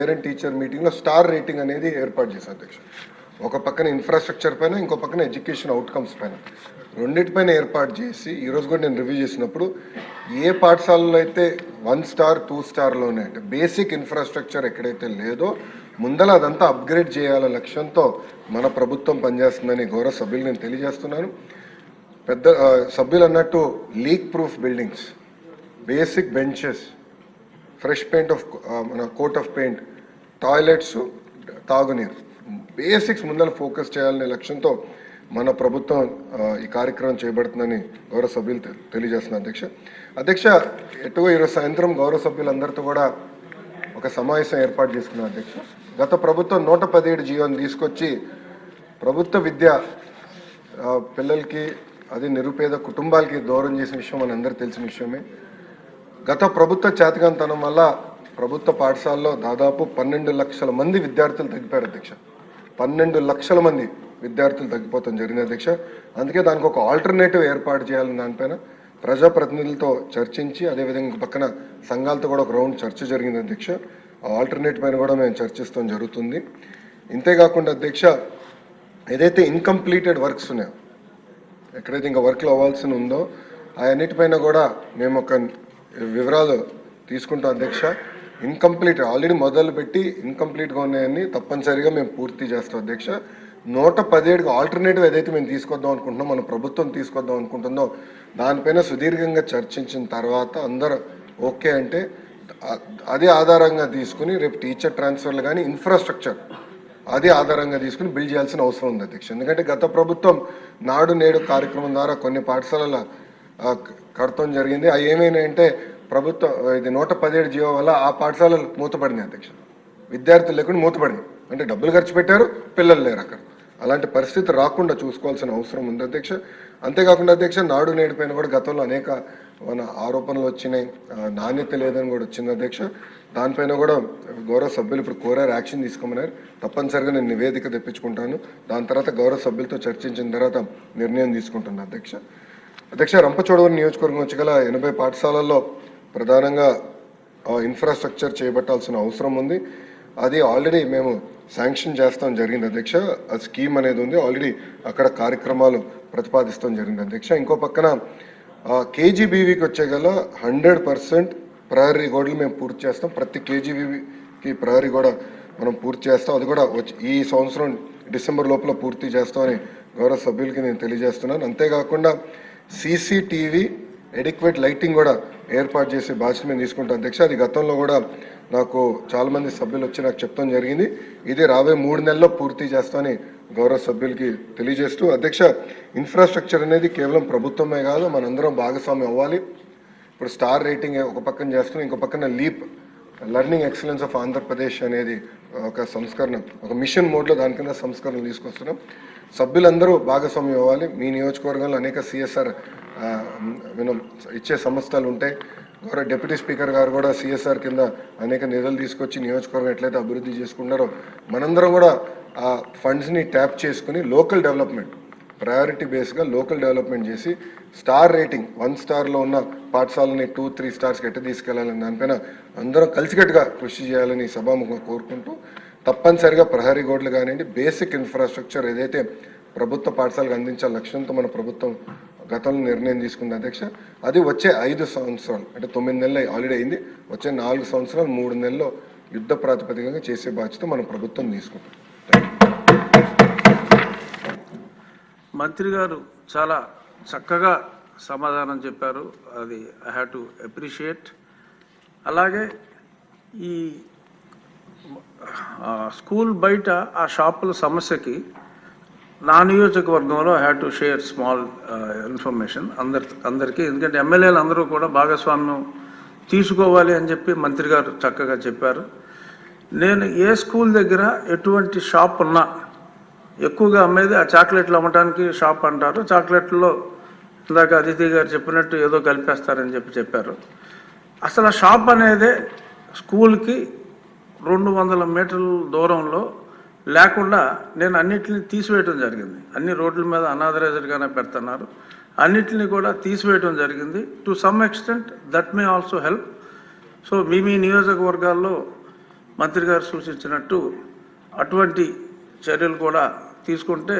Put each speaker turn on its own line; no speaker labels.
Parent teacher మీటింగ్లో star rating అనేది ఏర్పాటు చేశారు అధ్యక్ష. ఒక పక్కన ఇన్ఫ్రాస్ట్రక్చర్ పైన, ఇంకో పక్కన ఎడ్యుకేషన్ అవుట్కమ్స్ పైన, రెండింటిపైన ఏర్పాటు చేసి ఈరోజు కూడా నేను రివ్యూ చేసినప్పుడు ఏ పాఠశాలలో అయితే 1 స్టార్ 2 స్టార్లోనే అంటే బేసిక్ ఇన్ఫ్రాస్ట్రక్చర్ ఎక్కడైతే లేదో ముందల అదంతా అప్గ్రేడ్ చేయాలనే లక్ష్యంతో మన ప్రభుత్వం పనిచేస్తుందని గౌరవ సభ్యులు నేను తెలియజేస్తున్నాను. పెద్ద సభ్యులు అన్నట్టు leak proof buildings, basic benches, fresh paint of మన కోట్ ఆఫ్ పెయింట్, టాయిలెట్స్, తాగునీరు, బేసిక్స్ ముందర ఫోకస్ చేయాలనే లక్ష్యంతో మన ప్రభుత్వం ఈ కార్యక్రమం చేపడుతుందని గౌరవ సభ్యులు తెలియజేస్తున్నారు అధ్యక్ష. ఎటువో ఈరోజు సాయంత్రం గౌరవ సభ్యులందరితో కూడా ఒక సమావేశం ఏర్పాటు చేసుకున్నాం అధ్యక్ష. గత ప్రభుత్వం 117 జీవోని తీసుకొచ్చి ప్రభుత్వ విద్య పిల్లలకి, అది నిరుపేద కుటుంబాలకి దూరం చేసిన విషయం మన అందరూ తెలిసిన విషయమే. గత ప్రభుత్వ చేతకాంతనం వల్ల ప్రభుత్వ పాఠశాలలో దాదాపు 12 లక్షల మంది విద్యార్థులు తగ్గిపోయారు అధ్యక్ష. 12 లక్షల మంది విద్యార్థులు తగ్గిపోతాం జరిగింది అధ్యక్ష. అందుకే దానికి ఒక ఆల్టర్నేటివ్ ఏర్పాటు చేయాలని దానిపైన ప్రజాప్రతినిధులతో చర్చించి, అదేవిధంగా పక్కన సంఘాలతో కూడా ఒక రౌండ్ చర్చ జరిగింది అధ్యక్ష. ఆ ఆల్టర్నేటివ్ పైన కూడా మేము చర్చిస్తాం జరుగుతుంది. ఇంతేకాకుండా అధ్యక్ష, ఏదైతే ఇన్కంప్లీటెడ్ వర్క్స్ ఉన్నాయో, ఎక్కడైతే ఇంకా వర్క్లు అవ్వాల్సి ఉందో అవన్నిటిపైన కూడా మేము ఒక వివరాలు తీసుకుంటాం అధ్యక్ష. ఇన్కంప్లీట్ ఆల్రెడీ మొదలుపెట్టి ఇన్కంప్లీట్గా ఉన్నాయని తప్పనిసరిగా మేము పూర్తి చేస్తాం అధ్యక్ష. 117కి ఆల్టర్నేటివ్ ఏదైతే మేము తీసుకొద్దాం అనుకుంటున్నాం, మన ప్రభుత్వం తీసుకొద్దాం అనుకుంటుందో దానిపైన సుదీర్ఘంగా చర్చించిన తర్వాత అందరూ ఓకే అంటే అదే ఆధారంగా తీసుకుని రేపు టీచర్ ట్రాన్స్ఫర్లు కానీ ఇన్ఫ్రాస్ట్రక్చర్ అదే ఆధారంగా తీసుకుని బిల్డ్ చేయాల్సిన అవసరం ఉంది అధ్యక్ష. ఎందుకంటే గత ప్రభుత్వం నాడు నేడు కార్యక్రమం ద్వారా కొన్ని పాఠశాలల కడతం జరిగింది. అవి ఏమైనాయంటే ప్రభుత్వం ఇది 117 జీవో వల్ల ఆ పాఠశాలలు మూతపడింది అధ్యక్ష. విద్యార్థులు లేకుండా మూతపడింది, అంటే డబ్బులు ఖర్చు పెట్టారు, పిల్లలు లేరు అక్కడ. అలాంటి పరిస్థితి రాకుండా చూసుకోవాల్సిన అవసరం ఉంది అధ్యక్ష. అంతేకాకుండా అధ్యక్ష, నాడు నేడు పైన కూడా గతంలో అనేక మన ఆరోపణలు వచ్చినాయి, నాణ్యత లేదని కూడా వచ్చింది అధ్యక్ష. దానిపైన కూడా గౌరవ సభ్యులు ఇప్పుడు కోరారు, యాక్షన్ తీసుకోమన్నారు. తప్పనిసరిగా నేను నివేదిక తెప్పించుకుంటాను. దాని తర్వాత గౌరవ సభ్యులతో చర్చించిన తర్వాత నిర్ణయం తీసుకుంటున్నాను అధ్యక్ష. రంపచోడవరం నియోజకవర్గం వచ్చి గల 80 పాఠశాలల్లో ప్రధానంగా ఇన్ఫ్రాస్ట్రక్చర్ చేపట్టాల్సిన అవసరం ఉంది. అది ఆల్రెడీ మేము శాంక్షన్ చేస్తాం జరిగింది అధ్యక్ష. ఆ స్కీమ్ అనేది ఉంది, ఆల్రెడీ అక్కడ కార్యక్రమాలు ప్రతిపాదిస్తాం జరిగింది అధ్యక్ష. ఇంకో పక్కన కేజీబీవీకి వచ్చే గల 100% ప్రహరీ గోడలు మేము పూర్తి చేస్తాం. ప్రతి కేజీబీవీకి ప్రహరీ కూడా మనం పూర్తి చేస్తాం. అది కూడా ఈ సంవత్సరం డిసెంబర్ లోపల పూర్తి చేస్తామని గౌరవ సభ్యులకి నేను తెలియజేస్తున్నాను. అంతేకాకుండా సీసీటీవీ ఎడిక్వేట్ లైటింగ్ కూడా ఏర్పాటు చేసే బాధ్యత మేము తీసుకుంటాం అధ్యక్ష. అది గతంలో కూడా నాకు చాలామంది సభ్యులు వచ్చి నాకు చెప్తాం జరిగింది. ఇది రాబోయే 3 నెలల్లో పూర్తి చేస్తామని గౌరవ సభ్యులకి తెలియజేస్తూ అధ్యక్ష, ఇన్ఫ్రాస్ట్రక్చర్ అనేది కేవలం ప్రభుత్వమే కాదు, మనందరం భాగస్వామ్యం అవ్వాలి. ఇప్పుడు స్టార్ రేటింగ్ ఒక పక్కన చేస్తున్నాం, ఇంకో పక్కన leap learning excellence of Andhra Pradesh అనేది ఒక సంస్కరణ, ఒక మిషన్ మోడ్లో దాని కింద సంస్కరణలు తీసుకొస్తున్నాం. సభ్యులందరూ భాగస్వామ్యం అవ్వాలి. మీ నియోజకవర్గంలో అనేక సిఎస్ఆర్ ఇచ్చే సంస్థలు ఉంటాయి. గౌరవ డిప్యూటీ స్పీకర్ గారు కూడా సిఎస్ఆర్ కింద అనేక నిధులు తీసుకొచ్చి నియోజకవర్గం ఎట్లయితే అభివృద్ధి చేసుకున్నారో మనందరం కూడా ఆ ఫండ్స్ని ట్యాప్ చేసుకుని లోకల్ డెవలప్మెంట్, ప్రయారిటీ బేస్గా లోకల్ డెవలప్మెంట్ చేసి స్టార్ రేటింగ్ 1 స్టార్లో ఉన్న పాఠశాలని 2-3 స్టార్స్కి ఎట్లా తీసుకెళ్లాలని దానిపైన అందరం కలిసికట్టుగా కృషి చేయాలని సభాముఖంగా కోరుకుంటూ, తప్పనిసరిగా ప్రహరీ గోడలు కానివ్వండి, బేసిక్ ఇన్ఫ్రాస్ట్రక్చర్ ఏదైతే ప్రభుత్వ పాఠశాలకు అందించాల లక్ష్యంతో మన ప్రభుత్వం గతంలో నిర్ణయం తీసుకుంది అధ్యక్ష. అది వచ్చే 5 సంవత్సరాలు అంటే 9 నెలలు ఆల్రెడీ అయింది. వచ్చే 4 సంవత్సరాలు 3 నెలల్లో యుద్ధ ప్రాతిపదికగా చేసే బాధ్యత మన ప్రభుత్వం తీసుకుంటుంది.
మంత్రి గారు చాలా చక్కగా సమాధానం చెప్పారు, అది ఐ హ్యావ్ టు అప్రిషియేట్. అలాగే ఈ స్కూల్ బయట ఆ షాపుల సమస్యకి నా నియోజకవర్గంలో I have to share small information అందరికీ. ఎందుకంటే ఎమ్మెల్యేలు అందరూ కూడా భాగస్వామ్యం తీసుకోవాలి అని చెప్పి మంత్రి గారు చక్కగా చెప్పారు. నేను ఏ స్కూల్ దగ్గర ఎటువంటి షాప్ ఉన్నా ఎక్కువగా అమ్మేది ఆ చాక్లెట్లు అమ్మటానికి షాప్ అంటారు. చాక్లెట్లో ఇందాక అదితి గారు చెప్పినట్టు ఏదో కలిపేస్తారని చెప్పారు. అసలు ఆ షాప్ అనేదే స్కూల్కి 200 మీటర్ల దూరంలో లేకుండా నేను అన్నిటిని తీసివేయటం జరిగింది. అన్ని రోడ్ల మీద అనాథరైజ్డ్గానే పెడుతున్నారు. అన్నిటిని కూడా తీసివేయటం జరిగింది. To some extent that may also help. So మీ నియోజకవర్గాల్లో మంత్రి గారు సూచించినట్టు అటువంటి చర్యలు కూడా తీసుకుంటే